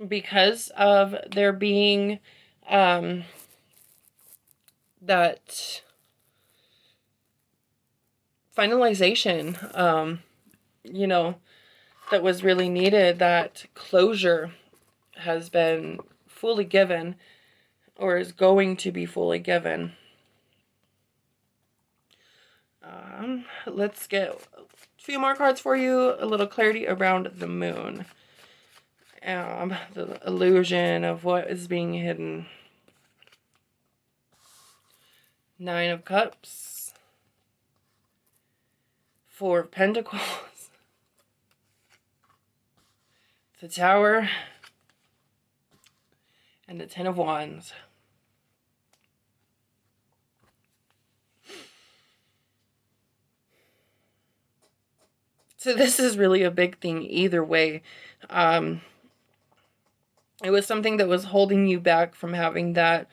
because of there being that finalization, you know, that was really needed, that closure has been fully given or is going to be fully given. Let's get a few more cards for you. A little clarity around the moon. The illusion of what is being hidden. Nine of Cups. Four of Pentacles. The Tower. And the Ten of Wands. So this is really a big thing either way. It was something that was holding you back from having that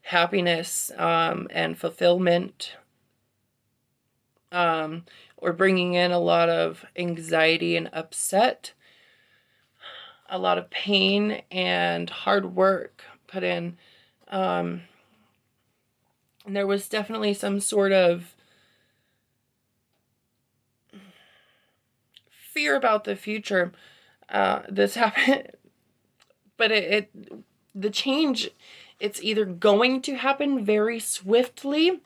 happiness and fulfillment, or bringing in a lot of anxiety and upset, a lot of pain and hard work put in. And there was definitely some sort of fear about the future. This happened, but the change, it's either going to happen very swiftly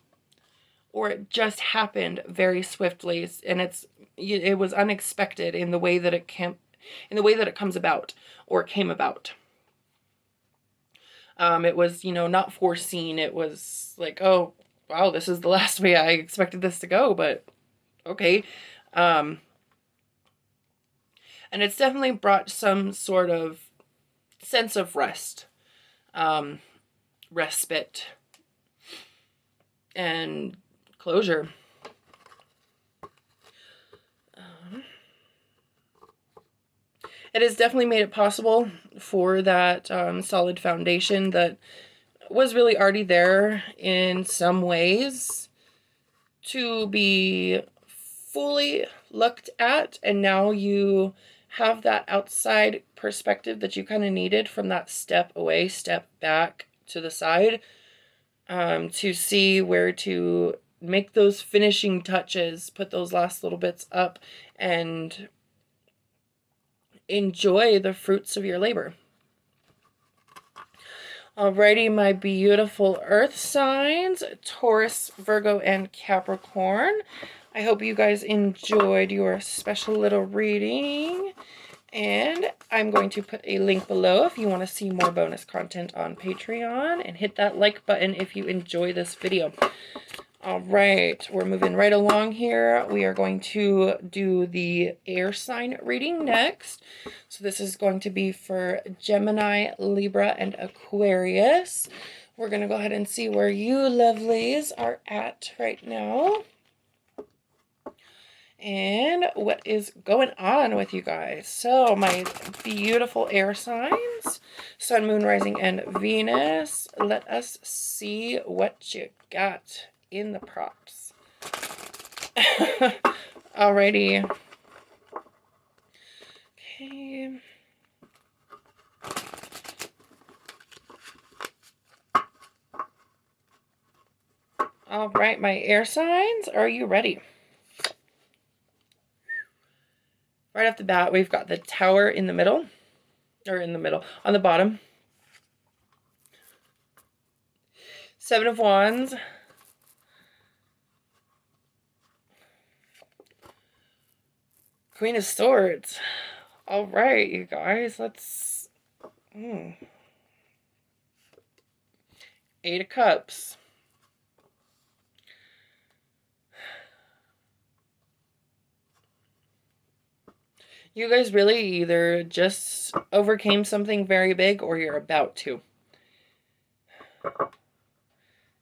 or it just happened very swiftly, and it was unexpected in the way that it comes about or came about. It was, not foreseen. It was like, oh, wow, this is the last way I expected this to go, but okay. And it's definitely brought some sort of sense of rest, respite, and closure. It has definitely made it possible for that solid foundation that was really already there in some ways to be fully looked at, and now you have that outside perspective that you kind of needed from that step away, step back to the side, to see where to make those finishing touches, put those last little bits up, and enjoy the fruits of your labor. Alrighty, my beautiful earth signs, Taurus, Virgo, and Capricorn. I hope you guys enjoyed your special little reading. And I'm going to put a link below if you want to see more bonus content on Patreon. And hit that like button if you enjoy this video. Alright, we're moving right along here. We are going to do the air sign reading next. So this is going to be for Gemini, Libra, and Aquarius. We're going to go ahead and see where you lovelies are at right now. And what is going on with you guys. So my beautiful air signs, Sun, Moon, Rising, and Venus. Let us see what you got in the props. Alrighty. Okay. Alright, my air signs, are you ready? Right off the bat, we've got the Tower in the middle, on the bottom. Seven of Wands. Queen of Swords. All right, you guys, let's... Eight of Cups. You guys really either just overcame something very big or you're about to.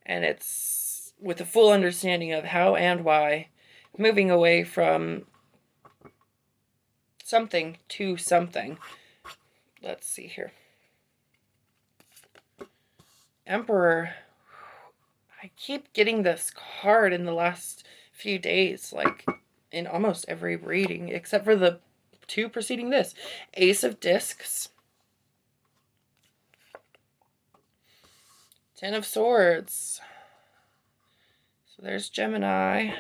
And it's with a full understanding of how and why, moving away from something to something. Let's see here. Emperor. I keep getting this card in the last few days, like in almost every reading, except for the two preceding this. Ace of Discs. Ten of Swords. So there's Gemini.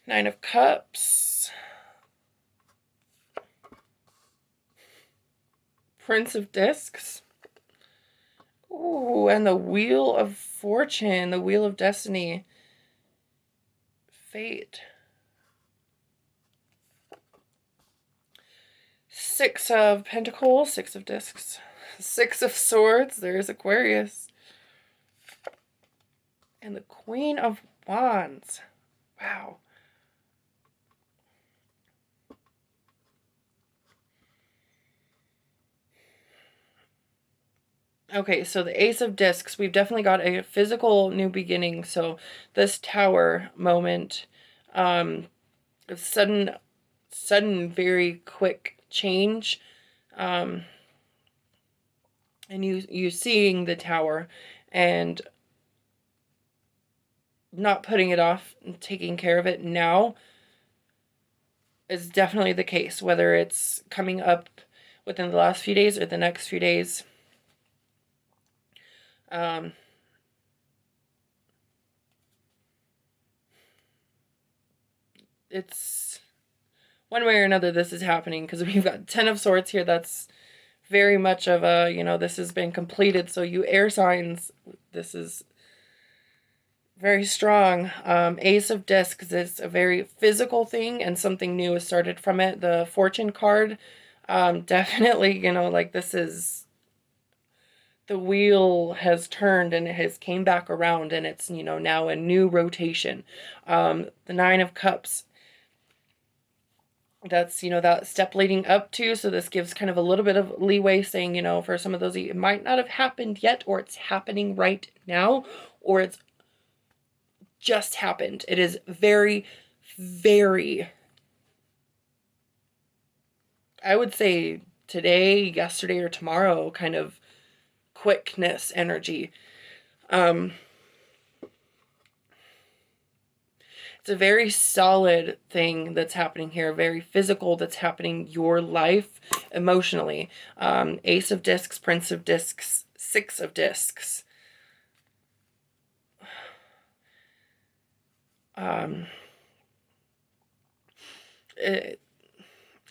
Nine of Cups. Prince of Discs. Ooh, and the Wheel of Fortune, the Wheel of Destiny. Fate. Six of Pentacles, Six of Discs. Six of Swords, there's Aquarius. And the Queen of Wands. Wow. Okay, so the Ace of Discs, we've definitely got a physical new beginning. So this Tower moment, sudden, very quick change, and you seeing the Tower and not putting it off and taking care of it now is definitely the case, whether it's coming up within the last few days or the next few days. It's one way or another this is happening, because we've got Ten of Swords here. That's very much of a, this has been completed. So you air signs, this is very strong. Ace of Discs is a very physical thing, and something new has started from it. The Fortune card, definitely, like this is, the wheel has turned and it has came back around, and it's, now a new rotation. The Nine of Cups, that's, that step leading up to, so this gives kind of a little bit of leeway, saying, for some of those, it might not have happened yet, or it's happening right now, or it's just happened. It is very, very, I would say today, yesterday, or tomorrow kind of quickness energy. It's a very solid thing that's happening here, very physical that's happening your life emotionally. Ace of Discs, Prince of Discs, Six of Discs. And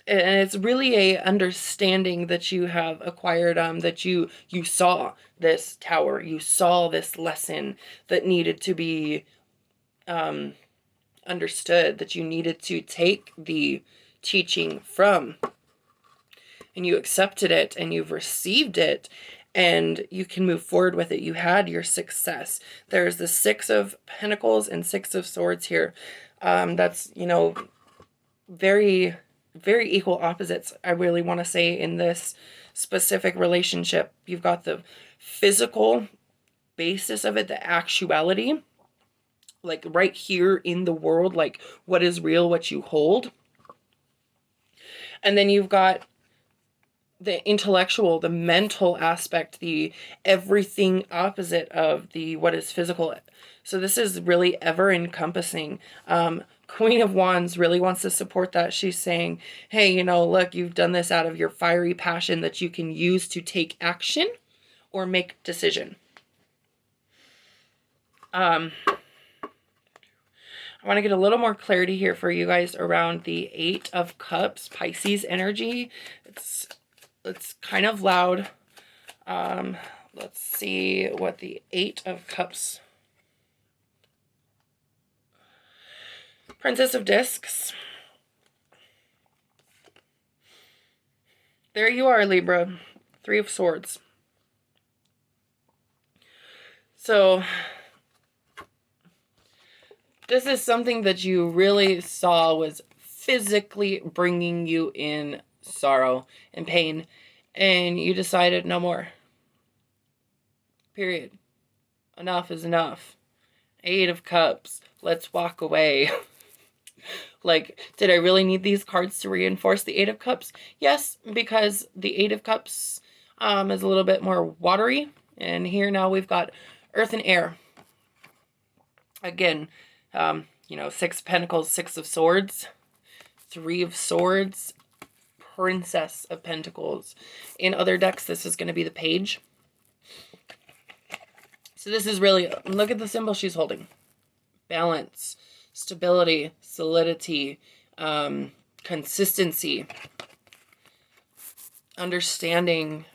it's really a understanding that you have acquired, that you saw this Tower, you saw this lesson that needed to be understood, that you needed to take the teaching from, and you accepted it, and you've received it, and you can move forward with it. You had your success. There's the Six of Pentacles and Six of Swords here. That's, very, very equal opposites, I really want to say, in this specific relationship. You've got the physical basis of it, the actuality, like right here in the world, like what is real, what you hold. And then you've got the intellectual, the mental aspect, the everything opposite of the what is physical. So this is really ever encompassing. Queen of Wands really wants to support that. She's saying, hey, look, you've done this out of your fiery passion that you can use to take action or make decision. I want to get a little more clarity here for you guys around the Eight of Cups, Pisces energy. It's kind of loud. Let's see what the Eight of Cups. Princess of Discs. There you are, Libra. Three of Swords. So this is something that you really saw was physically bringing you in sorrow and pain, and you decided no more. Period. Enough is enough. Eight of Cups. Let's walk away. Like, did I really need these cards to reinforce the Eight of Cups? Yes, because the Eight of Cups is a little bit more watery, and here now we've got Earth and Air. Again, Six of Pentacles, Six of Swords, Three of Swords, Princess of Pentacles. In other decks, this is going to be the Page. So this is really, look at the symbol she's holding. Balance, stability, solidity, consistency, understanding,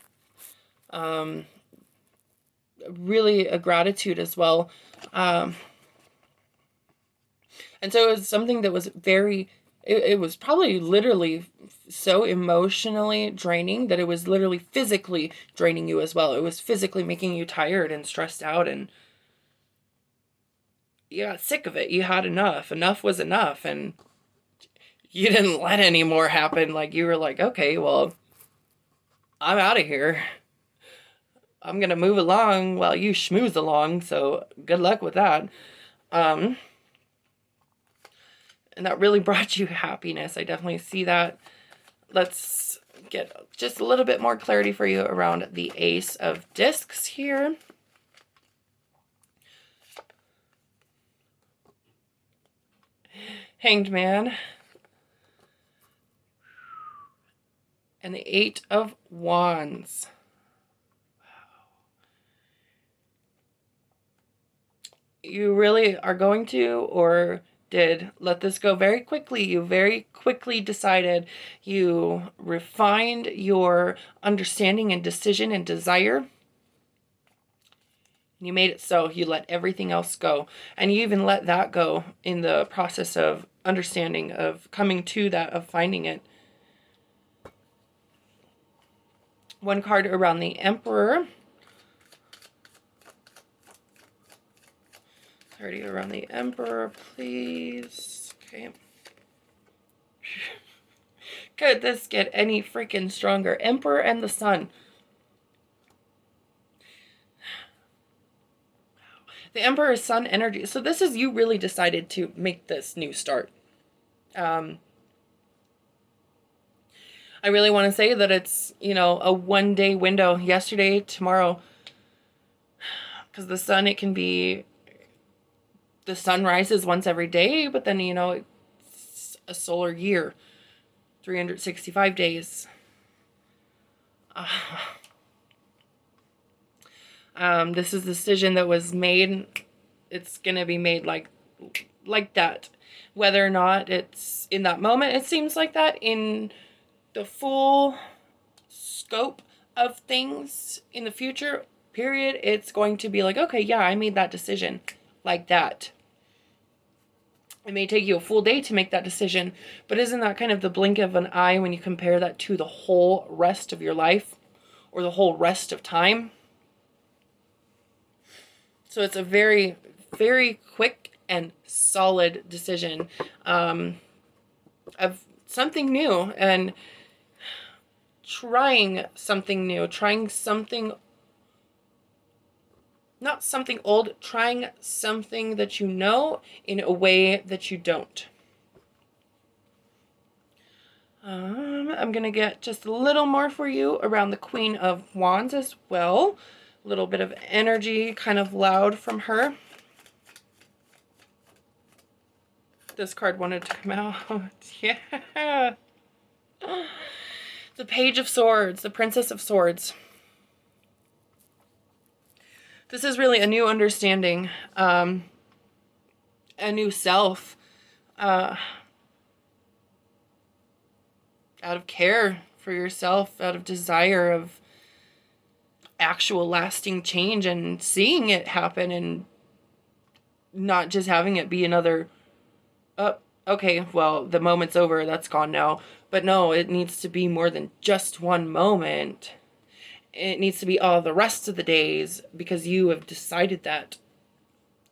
really a gratitude as well. And so it was something that was very, it was probably literally so emotionally draining that it was literally physically draining you as well. It was physically making you tired and stressed out, and you got sick of it. You had enough. Enough was enough, and you didn't let any more happen. Like, you were like, okay, well, I'm out of here. I'm gonna move along while you schmooze along, so good luck with that. And that really brought you happiness. I definitely see that. Let's get just a little bit more clarity for you around the Ace of Discs here. Hanged Man. And the Eight of Wands. You really are going to, or did, let this go very quickly. You very quickly decided, you refined your understanding and decision and desire. You made it so. You let everything else go. And you even let that go in the process of understanding, of coming to that, of finding it. One card around the Emperor. Clarity around the Emperor, please. Okay. Could this get any freaking stronger? Emperor and the Sun. The Emperor is Sun energy. So this is you really decided to make this new start. I really want to say that it's, you know, a one-day window. Yesterday, tomorrow. Because the Sun, it can be, the sun rises once every day, but then, you know, it's a solar year. 365 days. This is a decision that was made. It's going to be made like that. Whether or not it's in that moment, it seems like that. In the full scope of things in the future, period, it's going to be like, okay, yeah, I made that decision like that. It may take you a full day to make that decision, but isn't that kind of the blink of an eye when you compare that to the whole rest of your life or the whole rest of time? So it's a very, very quick and solid decision of something new, and trying something new, trying something, not something old, trying something that you know in a way that you don't. I'm going to get just a little more for you around the Queen of Wands as well. A little bit of energy, kind of loud from her. This card wanted to come out. Yeah. The Page of Swords, the Princess of Swords. This is really a new understanding, a new self, out of care for yourself, out of desire of actual lasting change and seeing it happen, and not just having it be another, oh, okay, well, the moment's over, that's gone now. But no, it needs to be more than just one moment. It needs to be all the rest of the days, because you have decided that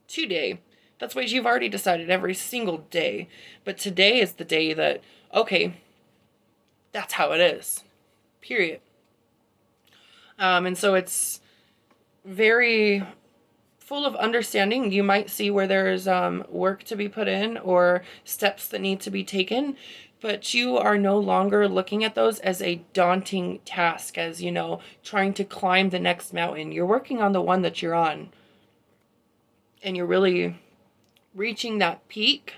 today. That's what you've already decided every single day. But today is the day that, okay, that's how it is. Period. And so it's very full of understanding. You might see where there's work to be put in or steps that need to be taken, but you are no longer looking at those as a daunting task, as, you know, trying to climb the next mountain. You're working on the one that you're on, and you're really reaching that peak.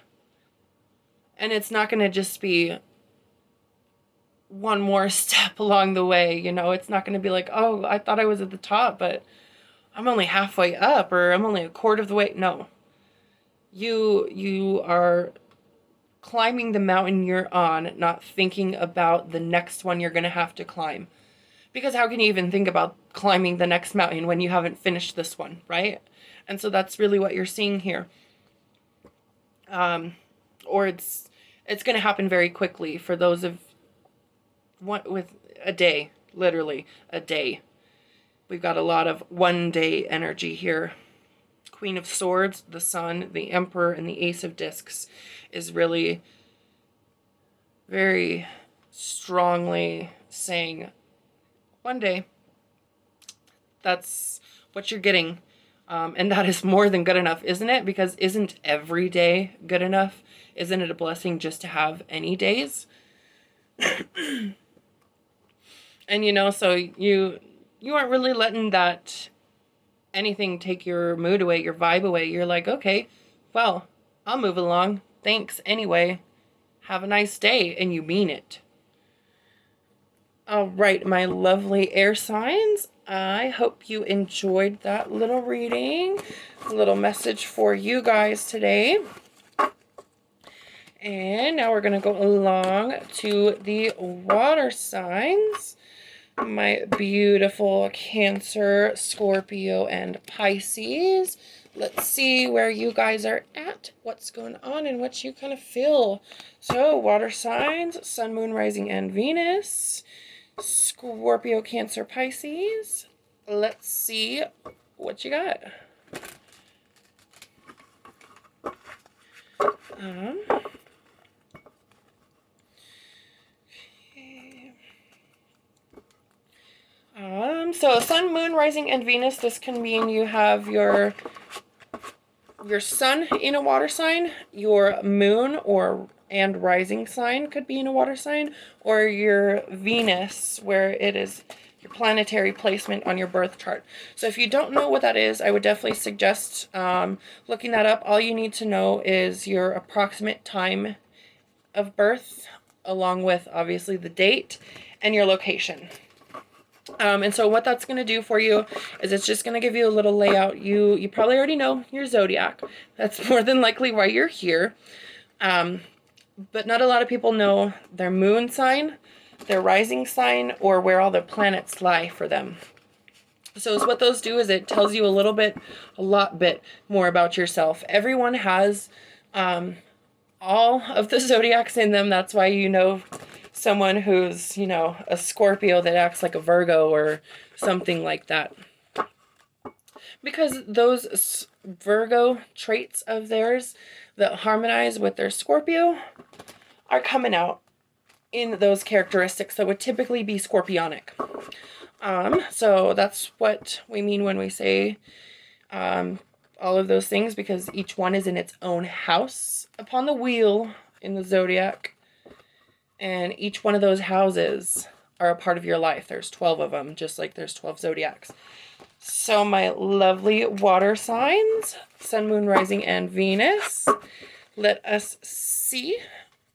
And it's not going to just be one more step along the way, you know. It's not going to be like, oh, I thought I was at the top, but I'm only halfway up, or I'm only a quarter of the way. No. You are climbing the mountain you're on, not thinking about the next one you're going to have to climb. Because how can you even think about climbing the next mountain when you haven't finished this one, right? And so that's really what you're seeing here. Or it's going to happen very quickly for those of what with a day, literally a day. We've got a lot of one day energy here. Queen of Swords, the Sun, the Emperor, and the Ace of Discs is really very strongly saying one day. That's what you're getting. And that is more than good enough, isn't it? Because isn't every day good enough? Isn't it a blessing just to have any days? And so you aren't really letting that anything take your mood away, your vibe away. You're like, okay, well, I'll move along. Thanks anyway. Have a nice day. And you mean it. All right, my lovely air signs. I hope you enjoyed that little reading. A little message for you guys today. And now we're going to go along to the water signs. My beautiful Cancer, Scorpio, and Pisces. Let's see where you guys are at, what's going on, and what you kind of feel. So, water signs, Sun, Moon, Rising, and Venus. Scorpio, Cancer, Pisces. Let's see what you got. So Sun, Moon, Rising, and Venus, this can mean you have your Sun in a water sign, your Moon and Rising sign could be in a water sign, or your Venus, where it is your planetary placement on your birth chart. So if you don't know what that is, I would definitely suggest looking that up. All you need to know is your approximate time of birth, along with obviously the date and your location. And so what that's going to do for you is it's just going to give you a little layout. You probably already know your zodiac. That's more than likely why you're here. But not a lot of people know their moon sign, their rising sign, or where all the planets lie for them. So what those do is it tells you a lot more about yourself. Everyone has all of the zodiacs in them. That's why someone who's, a Scorpio that acts like a Virgo or something like that. Because those Virgo traits of theirs that harmonize with their Scorpio are coming out in those characteristics that would typically be Scorpionic. So that's what we mean when we say all of those things, because each one is in its own house upon the wheel in the zodiac. And each one of those houses are a part of your life. There's 12 of them, just like there's 12 zodiacs. So my lovely water signs, Sun, Moon, Rising, and Venus, let us see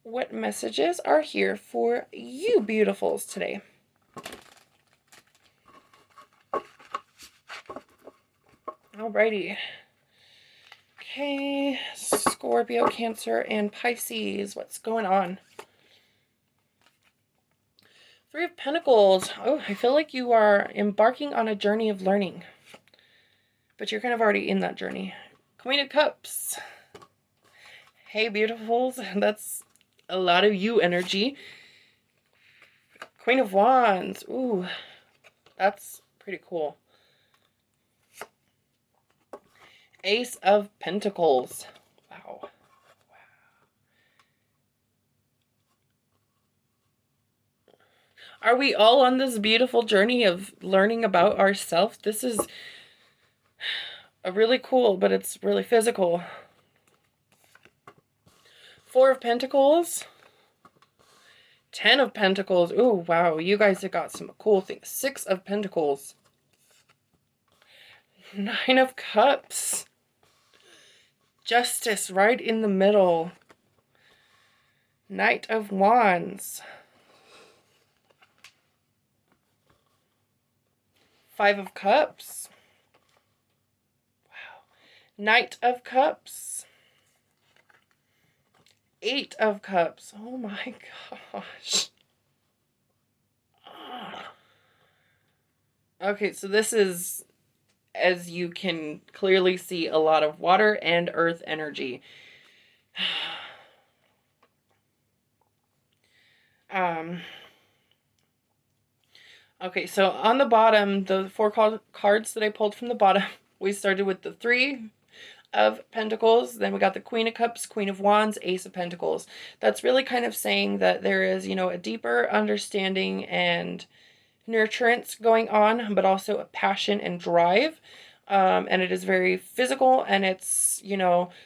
what messages are here for you beautifuls today. Alrighty. Okay, Scorpio, Cancer, and Pisces, what's going on? Three of Pentacles. Oh, I feel like you are embarking on a journey of learning. But you're kind of already in that journey. Queen of Cups. Hey, beautifuls. That's a lot of you energy. Queen of Wands. Ooh, that's pretty cool. Ace of Pentacles. Wow. Are we all on this beautiful journey of learning about ourselves? This is a really cool, but it's really physical. Four of Pentacles. 10 of Pentacles. Ooh, wow. You guys have got some cool things. 6 of Pentacles. 9 of Cups. Justice right in the middle. Knight of Wands. 5 of Cups. Knight of Cups, Eight of Cups. Oh my gosh. Okay, so this is, as you can clearly see, a lot of water and earth energy. Okay, so on the bottom, the four cards that I pulled from the bottom, we started with the Three of Pentacles, then we got the Queen of Cups, Queen of Wands, Ace of Pentacles. That's really kind of saying that there is, a deeper understanding and nurturance going on, but also a passion and drive. And it is very physical, and it's,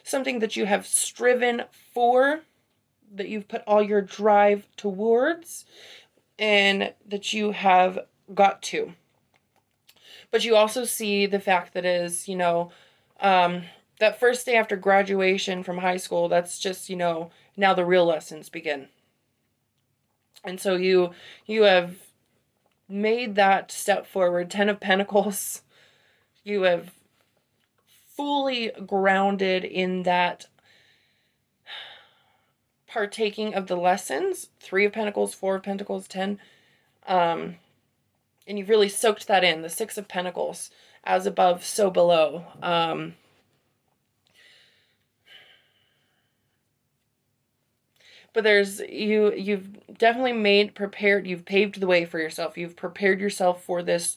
something that you have striven for, that you've put all your drive towards, and that you have got to. But you also see the fact that is, that first day after graduation from high school, that's just, now the real lessons begin. And so you have made that step forward. 10 of Pentacles. You have fully grounded in that partaking of the lessons. 3 of Pentacles, 4 of Pentacles, 10. And you've really soaked that in. The 6 of Pentacles, as above, so below. But you've definitely you've paved the way for yourself. You've prepared yourself for this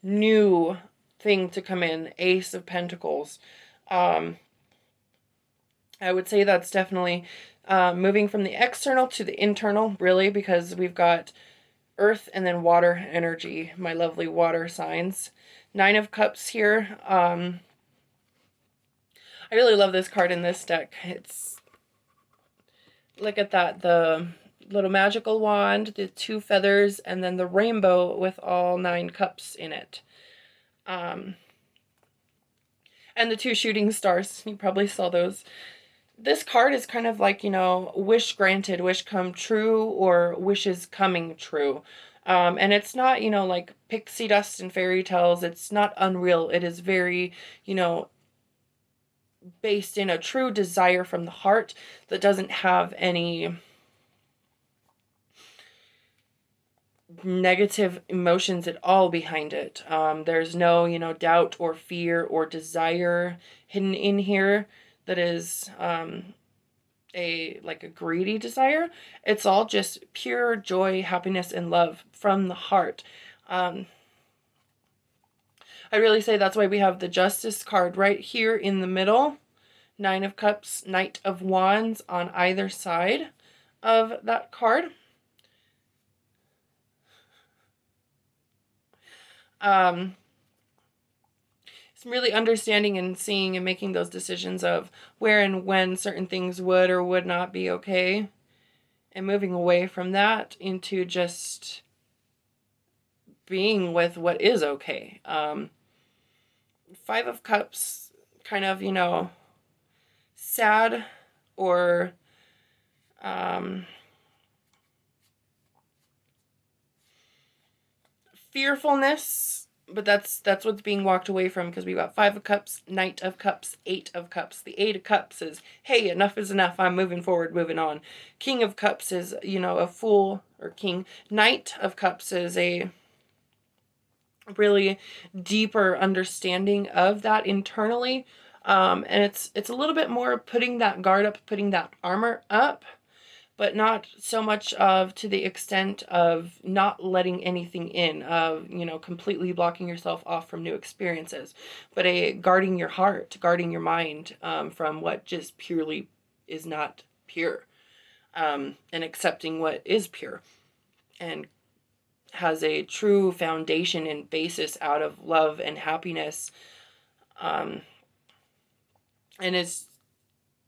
new thing to come in. Ace of Pentacles. I would say that's definitely moving from the external to the internal, really, because we've got earth and then water energy, my lovely water signs. 9 of Cups here. I really love this card in this deck. Look at that, the little magical wand, the 2 feathers, and then the rainbow with all 9 cups in it. And the 2 shooting stars. You probably saw those. This card is kind of like, wish granted, wish come true, or wishes coming true. And it's not, like pixie dust and fairy tales. It's not unreal. It is very, based in a true desire from the heart that doesn't have any negative emotions at all behind it. There's no, doubt or fear or desire hidden in here that is a greedy desire. It's all just pure joy, happiness, and love from the heart. I really say that's why we have the Justice card right here in the middle. 9 of Cups, Knight of Wands on either side of that card. It's really understanding and seeing and making those decisions of where and when certain things would or would not be okay, and moving away from that into just being with what is okay. 5 of Cups, kind of, sad or fearfulness, but that's what's being walked away from, because we've got 5 of Cups, Knight of Cups, 8 of Cups. The 8 of Cups is, hey, enough is enough. I'm moving forward, moving on. King of Cups is, a fool, or king. Knight of Cups is a really deeper understanding of that internally. And it's a little bit more putting that guard up, putting that armor up, but not so much to the extent of not letting anything in, of, completely blocking yourself off from new experiences, but guarding your heart, guarding your mind from what just purely is not pure, and accepting what is pure and has a true foundation and basis out of love and happiness, and is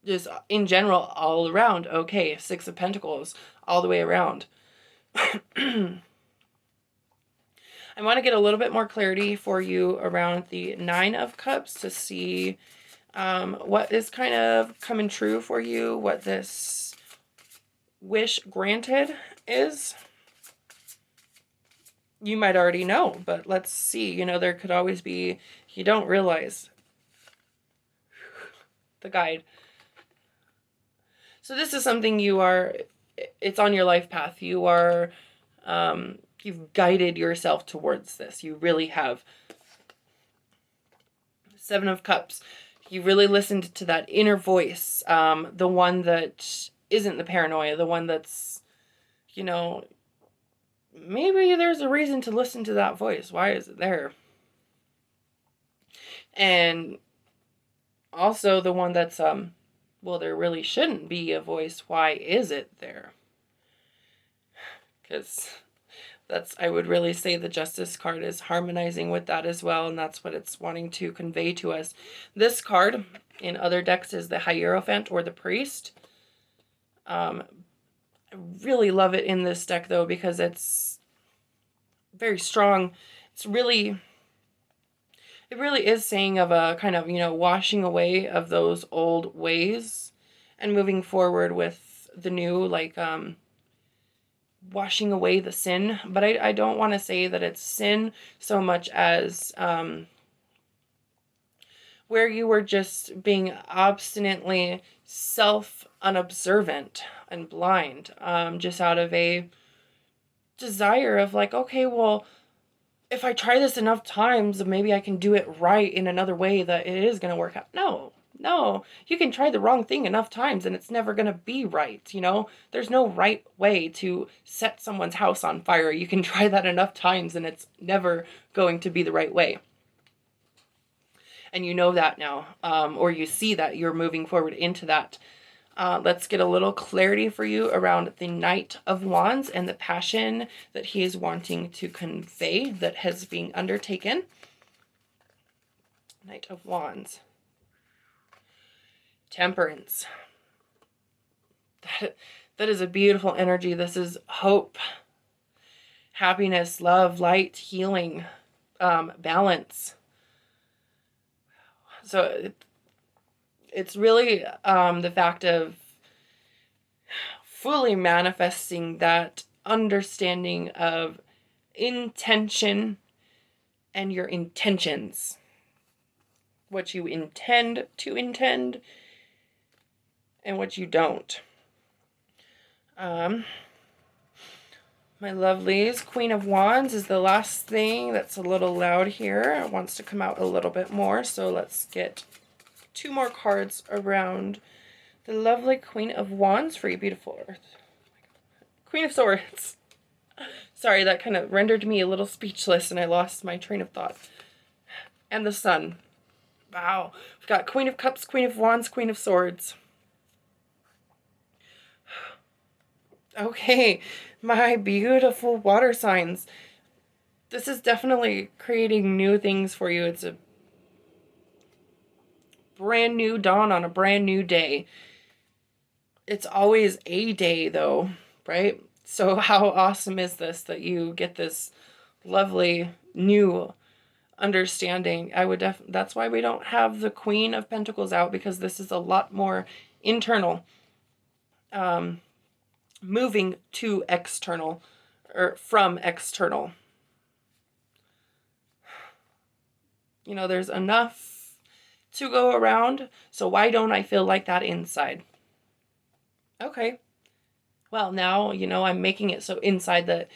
just in general all around okay. 6 of Pentacles all the way around. I want to get a little bit more clarity for you around the 9 of Cups to see what is kind of coming true for you, what this wish granted is. You might already know, but let's see. There could always be, you don't realize. the guide. So this is something it's on your life path. You've guided yourself towards this. You really have. Seven of Cups. You really listened to that inner voice. The one that isn't the paranoia. The one that's, maybe there's a reason to listen to that voice. Why is it there? And also the one that's, there really shouldn't be a voice. Why is it there? Because I would really say the Justice card is harmonizing with that as well, and that's what it's wanting to convey to us. This card in other decks is the Hierophant or the Priest. I really love it in this deck, though, because it's very strong. It really is saying of a kind of, washing away of those old ways and moving forward with the new, like, washing away the sin. But I don't want to say that it's sin so much as where you were just being obstinately unobservant and blind, just out of a desire of like, okay, well, if I try this enough times, maybe I can do it right in another way that it is going to work out. No, you can try the wrong thing enough times and it's never going to be right. There's no right way to set someone's house on fire. You can try that enough times and it's never going to be the right way. And you know that now, or you see that you're moving forward into that. Let's get a little clarity for you around the Knight of Wands and the passion that he is wanting to convey that has been undertaken. Knight of Wands. Temperance. That is a beautiful energy. This is hope, happiness, love, light, healing, balance. So it's really the fact of fully manifesting that understanding of intention and your intentions. What you intend to intend and what you don't. My lovelies, Queen of Wands is the last thing that's a little loud here. It wants to come out a little bit more, so let's get 2 more cards around the lovely Queen of Wands for you, beautiful Earth. Queen of Swords. Sorry, that kind of rendered me a little speechless and I lost my train of thought. And the Sun. Wow. We've got Queen of Cups, Queen of Wands, Queen of Swords. Okay, my beautiful water signs. This is definitely creating new things for you. It's a brand new dawn on a brand new day. It's always a day, though, right? So how awesome is this that you get this lovely new understanding? That's why we don't have the Queen of Pentacles out, because this is a lot more internal. Moving to external, or from external. There's enough to go around, so why don't I feel like that inside? Okay. Well, now, I'm making it so inside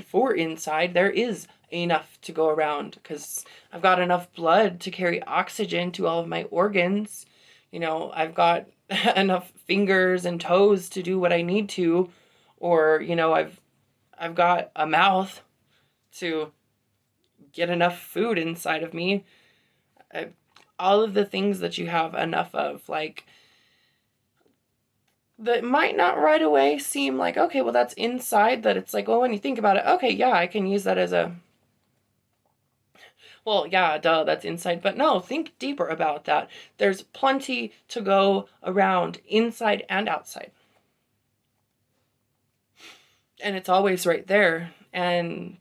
for inside, there is enough to go around, because I've got enough blood to carry oxygen to all of my organs. I've got enough fingers and toes to do what I need to, or I've got a mouth to get enough food inside of me. All of the things that you have enough of, like, that might not right away seem like, okay, well, that's inside, that it's like, well, when you think about it, okay, yeah, I can use that as a, well, yeah, duh, that's inside. But no, think deeper about that. There's plenty to go around, inside and outside. And it's always right there. And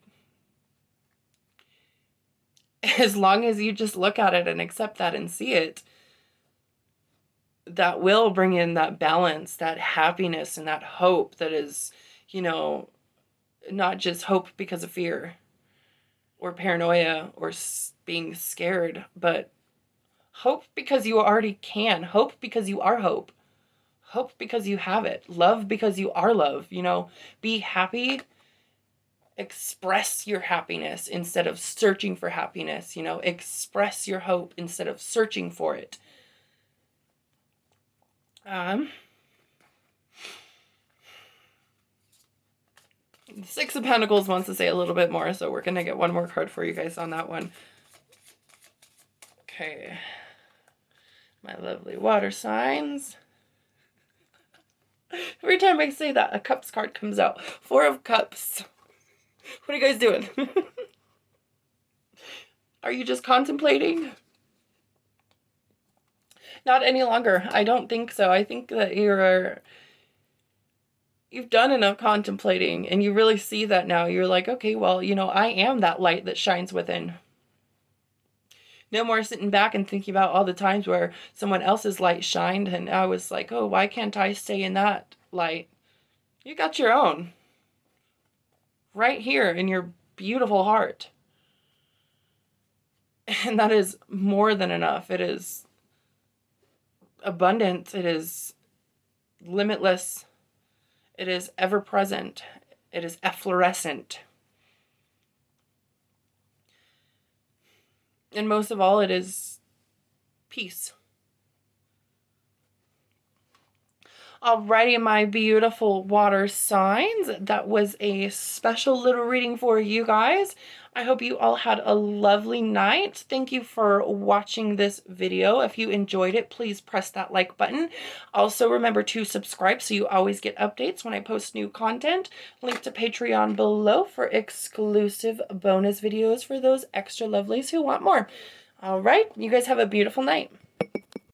as long as you just look at it and accept that and see it, that will bring in that balance, that happiness, and that hope that is, not just hope because of fear or paranoia or being scared, but Hope because you already can. Hope because you are hope. Hope because you have it. Love because you are love. You know, be happy. Express your happiness instead of searching for happiness. You know, express your hope instead of searching for it. The Six of Pentacles wants to say a little bit more, so we're going to get one more card for you guys on that one. Okay. My lovely water signs. Every time I say that, a Cups card comes out. Four of Cups. What are you guys doing? Are you just contemplating? Not any longer. I don't think so. I think that you've done enough contemplating, and you really see that now. You're like, okay, well, you know, I am that light that shines within. No more sitting back and thinking about all the times where someone else's light shined and I was like, oh, why can't I stay in that light? You got your own. Right here in your beautiful heart. And that is more than enough. It is abundant. It is limitless. It is ever present. It is efflorescent. And most of all, it is peace. Alrighty, my beautiful water signs. That was a special little reading for you guys. I hope you all had a lovely night. Thank you for watching this video. If you enjoyed it, please press that like button. Also, remember to subscribe so you always get updates when I post new content. Link to Patreon below for exclusive bonus videos for those extra lovelies who want more. All right, you guys have a beautiful night.